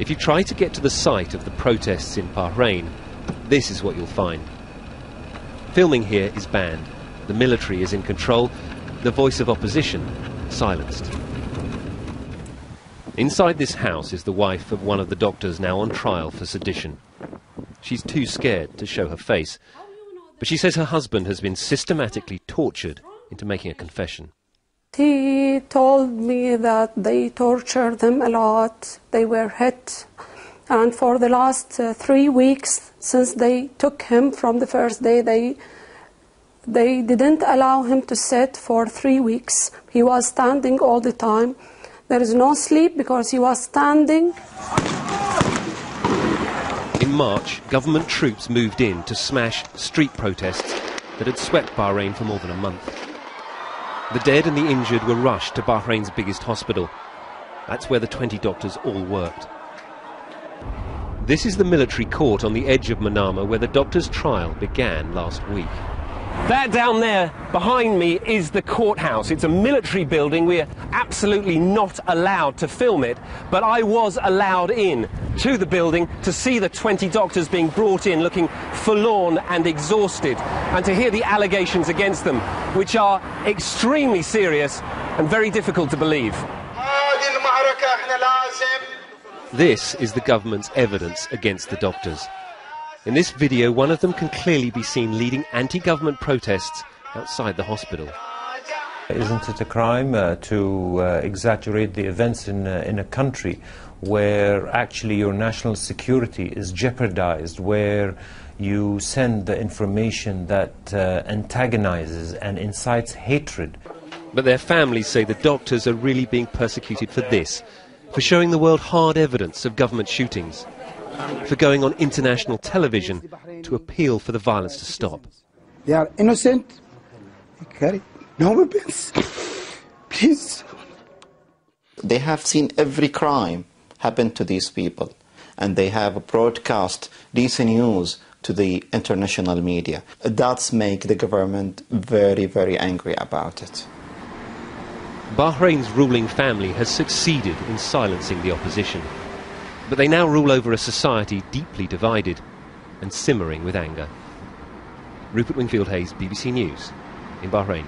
If you try to get to the site of the protests in Bahrain, this is what you'll find. Filming here is banned. The military is in control. The voice of opposition silenced. Inside this house is the wife of one of the doctors now on trial for sedition. She's too scared to show her face, but she says her husband has been systematically tortured into making a confession. He told me that they tortured them a lot, they were hit, and for the last 3 weeks, since they took him from the first day, they didn't allow him to sit for 3 weeks. He was standing all the time. There is no sleep because he was standing. In March, government troops moved in to smash street protests that had swept Bahrain for more than a month. The dead and the injured were rushed to Bahrain's biggest hospital. That's where the 20 doctors all worked. This is the military court on the edge of Manama where the doctors' trial began last week. That down there behind me is the courthouse. It's a military building. We are absolutely not allowed to film it, but I was allowed in to the building to see the 20 doctors being brought in looking forlorn and exhausted, and to hear the allegations against them, which are extremely serious and very difficult to believe. This is the government's evidence against the doctors. In this video, one of them can clearly be seen leading anti-government protests outside the hospital. Isn't it a crime to exaggerate the events in a country where actually your national security is jeopardized, where you send the information that antagonizes and incites hatred? But their families say the doctors are really being persecuted for this, for showing the world hard evidence of government shootings, for going on international television to appeal for the violence to stop. They are innocent. They carry no weapons. Please. They have seen every crime happen to these people, and they have broadcast these news to the international media. That's make the government very, very angry about it. Bahrain's ruling family has succeeded in silencing the opposition. But they now rule over a society deeply divided and simmering with anger. Rupert Wingfield-Hayes, BBC News, in Bahrain.